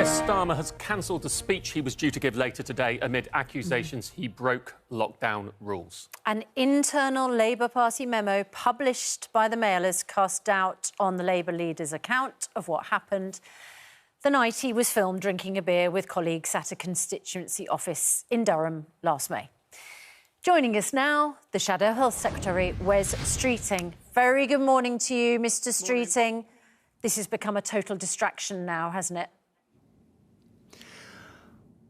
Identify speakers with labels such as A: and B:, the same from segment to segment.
A: Starmer has cancelled the speech he was due to give later today amid accusations he broke lockdown rules.
B: An internal Labour Party memo published by the Mail has cast doubt on the Labour leader's account of what happened the night he was filmed drinking a beer with colleagues at a constituency office in Durham last May. Joining us now, the Shadow Health Secretary, Wes Streeting. Very good morning to you, Mr. Streeting. This has become a total distraction now, hasn't it?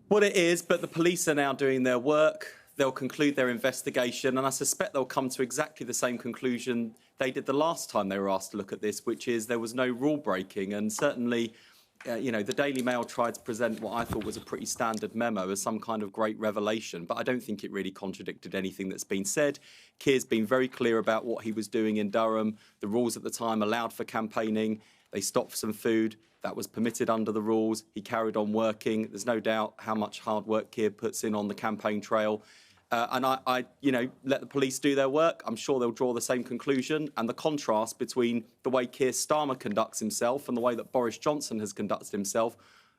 C: Well, it is, but the police are now doing their work. They'll conclude their investigation, and I suspect they'll come to exactly the same conclusion they did the last time they were asked to look at this, which is there was no rule breaking. And certainly, the Daily Mail tried to present what I thought was a pretty standard memo as some kind of great revelation, but I don't think it really contradicted anything that's been said. Keir's been very clear about what he was doing in Durham. The rules at the time allowed for campaigning. They stopped some food. That was permitted under the rules. He carried on working. There's no doubt how much hard work Keir puts in on the campaign trail. And I let the police do their work. I'm sure they'll draw the same conclusion. And the contrast between the way Keir Starmer conducts himself and the way that Boris Johnson has conducted himself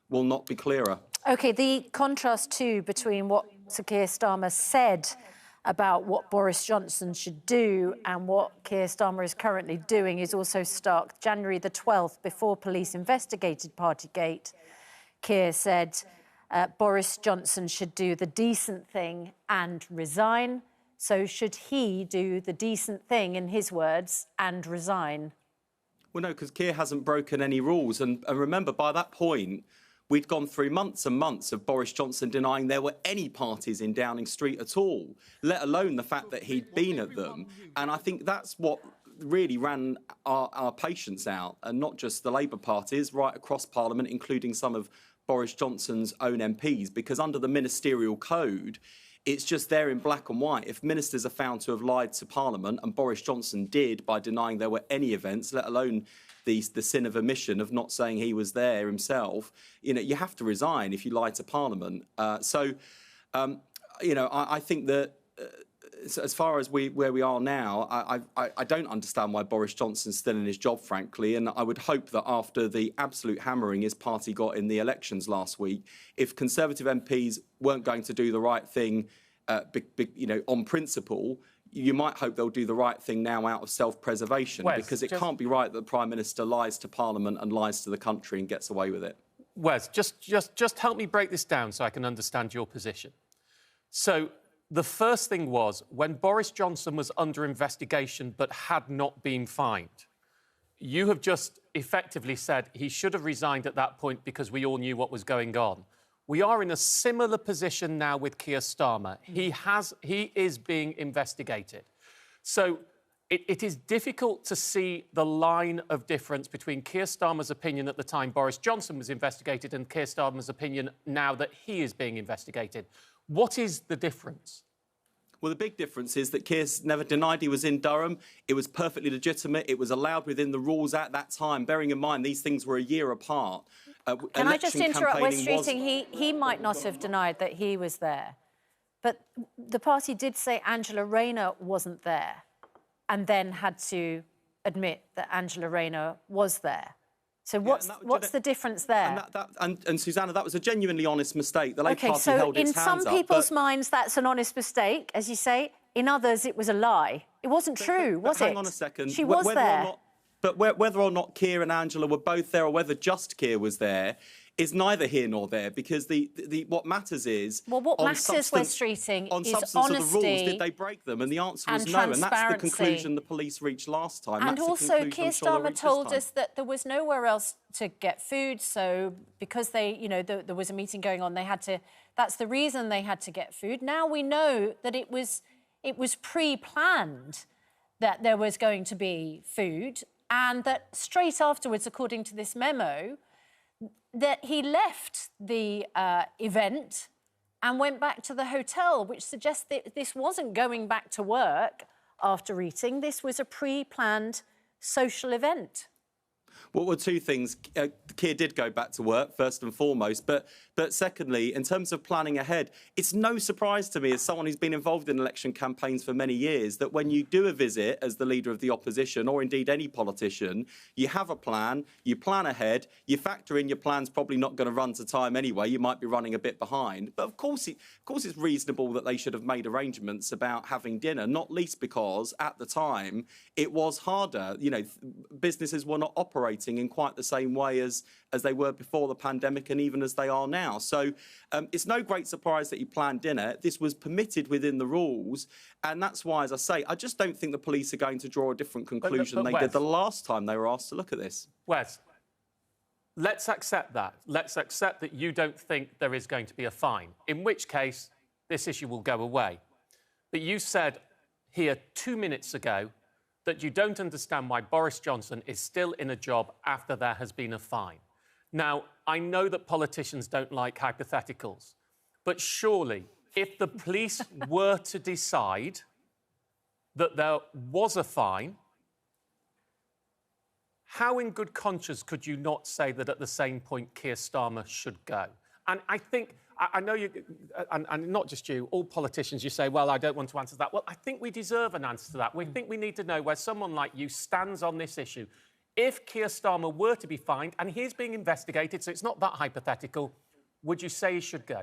C: will not be clearer. OK,
B: the contrast, too, between what Sir Keir Starmer said about what Boris Johnson should do and what Keir Starmer is currently doing is also stark. January the 12th, before police investigated Partygate, Keir said Boris Johnson should do the decent thing and resign. So should he do the decent thing, in his words, and resign?
C: Well, no, because Keir hasn't broken any rules. And remember, by that point, we'd gone through months and months of Boris Johnson denying there were any parties in Downing Street at all, let alone the fact that he'd been at them. And I think that's what really ran our patience out, and not just the Labour parties, right across Parliament, including some of Boris Johnson's own MPs, because under the ministerial code, it's just there in black and white. If ministers are found to have lied to Parliament, and Boris Johnson did by denying there were any events, let alone the sin of omission of not saying he was there himself, you have to resign if you lie to Parliament. I think that as far as where we are now, I don't understand why Boris Johnson's still in his job, frankly, and I would hope that after the absolute hammering his party got in the elections last week, if Conservative MPs weren't going to do the right thing, on principle, you might hope they'll do the right thing now out of self-preservation, because it can't be right that the Prime Minister lies to Parliament and lies to the country and gets away with it.
A: Wes, just help me break this down so I can understand your position. So the first thing was, when Boris Johnson was under investigation but had not been fined, you have just effectively said he should have resigned at that point because we all knew what was going on. We are in a similar position now with Keir Starmer. He is being investigated. So it is difficult to see the line of difference between Keir Starmer's opinion at the time Boris Johnson was investigated and Keir Starmer's opinion now that he is being investigated. What is the difference?
C: Well, the big difference is that Keir's never denied he was in Durham. It was perfectly legitimate. It was allowed within the rules at that time, bearing in mind these things were a year apart.
B: Can I just interrupt? Wes Streeting, he might not have denied that he was there, but the party did say Angela Rayner wasn't there and then had to admit that Angela Rayner was there. So what's the difference there?
C: And Susanna, that was a genuinely honest mistake. The Labour Party
B: so
C: held its hands up.
B: in some people's minds, that's an honest mistake, as you say. In others, it was a lie. It wasn't true, was it?
C: Hang on a second.
B: She was there.
C: But whether or not Keir and Angela were both there, or whether just Keir was there, is neither here nor there, because what matters is...
B: Well, what matters, Wes Streeting, is honesty.
C: On substance of the rules, did they break them? And the answer was no, and that's the conclusion the police reached last time.
B: And also, Keir Starmer told us that there was nowhere else to get food, so because there was a meeting going on, they had to... That's the reason they had to get food. Now we know that it was pre-planned that there was going to be food, and that straight afterwards, according to this memo, that he left the event and went back to the hotel, which suggests that this wasn't going back to work after eating. This was a pre-planned social event.
C: Well, two things. Keir did go back to work, first and foremost. But secondly, in terms of planning ahead, it's no surprise to me, as someone who's been involved in election campaigns for many years, that when you do a visit as the leader of the opposition, or indeed any politician, you have a plan, you plan ahead, you factor in your plan's probably not going to run to time anyway, you might be running a bit behind. But of course it's reasonable that they should have made arrangements about having dinner, not least because at the time it was harder. You know, businesses were not operating in quite the same way as they were before the pandemic and even as they are now. So it's no great surprise that you planned dinner. This was permitted within the rules. And that's why, as I say, I just don't think the police are going to draw a different conclusion than they did the last time they were asked to look at this.
A: Wes, let's accept that. Let's accept that you don't think there is going to be a fine, in which case this issue will go away. But you said here 2 minutes ago that you don't understand why Boris Johnson is still in a job after there has been a fine. Now, I know that politicians don't like hypotheticals, but surely if the police were to decide that there was a fine, how in good conscience could you not say that at the same point Keir Starmer should go? And I think, I know you, and not just you, all politicians, you say, well, I don't want to answer that. Well, I think we deserve an answer to that. We think we need to know where someone like you stands on this issue. If Keir Starmer were to be fined, and he's being investigated, so it's not that hypothetical, would you say he should go?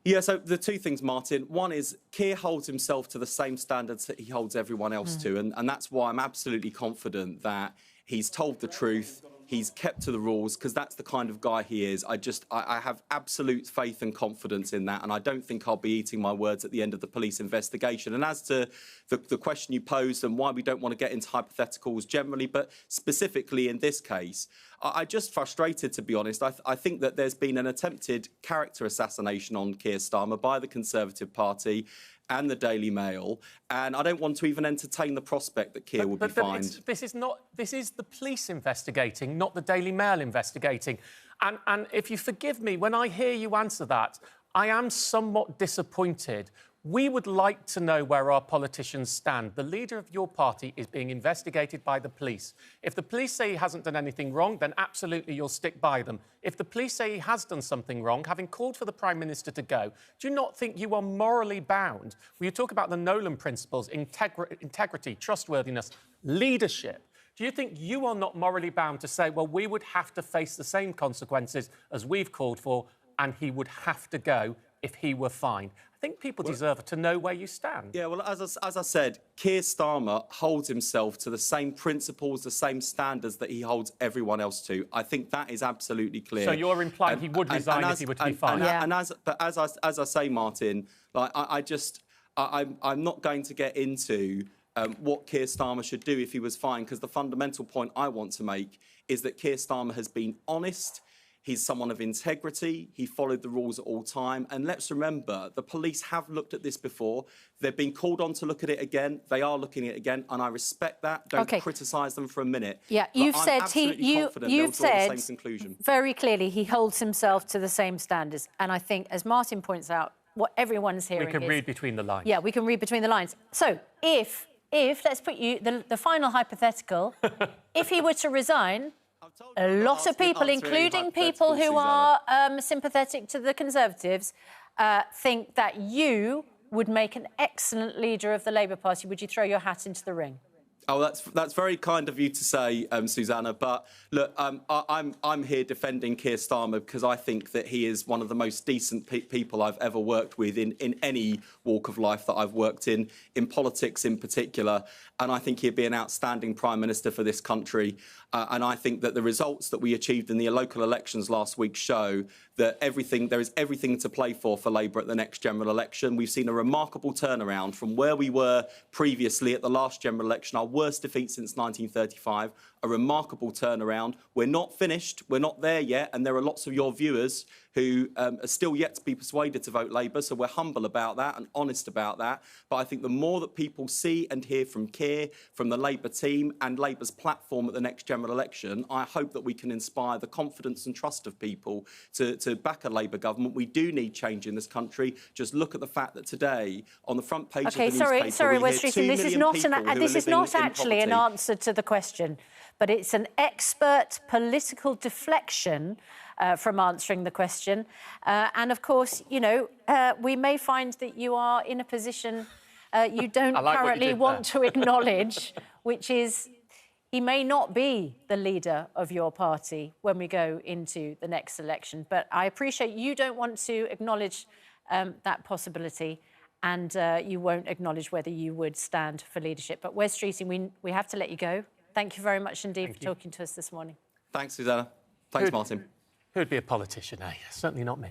C: Yeah, so the two things, Martin. One is Keir holds himself to the same standards that he holds everyone else to, and that's why I'm absolutely confident that he's told the truth, he's kept to the rules, because that's the kind of guy he is. I have absolute faith and confidence in that, and I don't think I'll be eating my words at the end of the police investigation. And as to the question you posed and why we don't want to get into hypotheticals generally, but specifically in this case, I'm just frustrated, to be honest. I think that there's been an attempted character assassination on Keir Starmer by the Conservative Party and the Daily Mail, and I don't want to even entertain the prospect that Keir will be fined.
A: This is the police investigating, not the Daily Mail investigating. And if you forgive me, when I hear you answer that, I am somewhat disappointed. We would like to know where our politicians stand. The leader of your party is being investigated by the police. If the police say he hasn't done anything wrong, then absolutely you'll stick by them. If the police say he has done something wrong, having called for the Prime Minister to go, do you not think you are morally bound? When you talk about the Nolan principles, integrity, trustworthiness, leadership, do you think you are not morally bound to say, well, we would have to face the same consequences as we've called for, and he would have to go if he were fined? I think people deserve to know where you stand.
C: Yeah, well, as I said, Keir Starmer holds himself to the same principles, the same standards that he holds everyone else to. I think that is absolutely clear.
A: So you're implying he would resign if he were to be fined?
C: But as I say, Martin, like I'm not going to get into what Keir Starmer should do if he was fined, because the fundamental point I want to make is that Keir Starmer has been honest. He's someone of integrity. He followed the rules at all time. And let's remember, the police have looked at this before. They've been called on to look at it again. They are looking at it again, and I respect that. Don't criticise them for a minute.
B: Yeah, you've said you've said very clearly he holds himself to the same standards. And I think, as Martin points out, what everyone's hearing is...
A: We can read between the lines.
B: Yeah, we can read between the lines. So if let's put you the final hypothetical, if he were to resign, a lot of people, including people who are sympathetic to the Conservatives, think that you would make an excellent leader of the Labour Party. Would you throw your hat into the ring?
C: Oh, that's very kind of you to say, Susanna. But look, I'm here defending Keir Starmer because I think that he is one of the most decent people I've ever worked with in any walk of life that I've worked in politics in particular. And I think he'd be an outstanding Prime Minister for this country. And I think that the results that we achieved in the local elections last week show that there is everything to play for Labour at the next general election. We've seen a remarkable turnaround from where we were previously at the last general election, our worst defeat since 1935, a remarkable turnaround. We're not finished, we're not there yet, and there are lots of your viewers who are still yet to be persuaded to vote Labour, so we're humble about that and honest about that. But I think the more that people see and hear from Keir, from the Labour team and Labour's platform at the next general election, I hope that we can inspire the confidence and trust of people to back a Labour government. We do need change in this country. Just look at the fact that today, on the front page of the newspaper,
B: sorry,
C: we
B: Wes
C: hear 2
B: Streeting, this is not actually an
C: poverty.
B: answer to the question, but it's an expert political deflection from answering the question. And of course, you know, we may find that you are in a position you don't currently want to acknowledge, which is he may not be the leader of your party when we go into the next election. But I appreciate you don't want to acknowledge that possibility, and you won't acknowledge whether you would stand for leadership. But Wes Streeting, we have to let you go. Thank you very much indeed for talking to us this morning.
C: Thanks, Susanna. Thanks, Martin.
A: Who'd be a politician, eh? Certainly not me.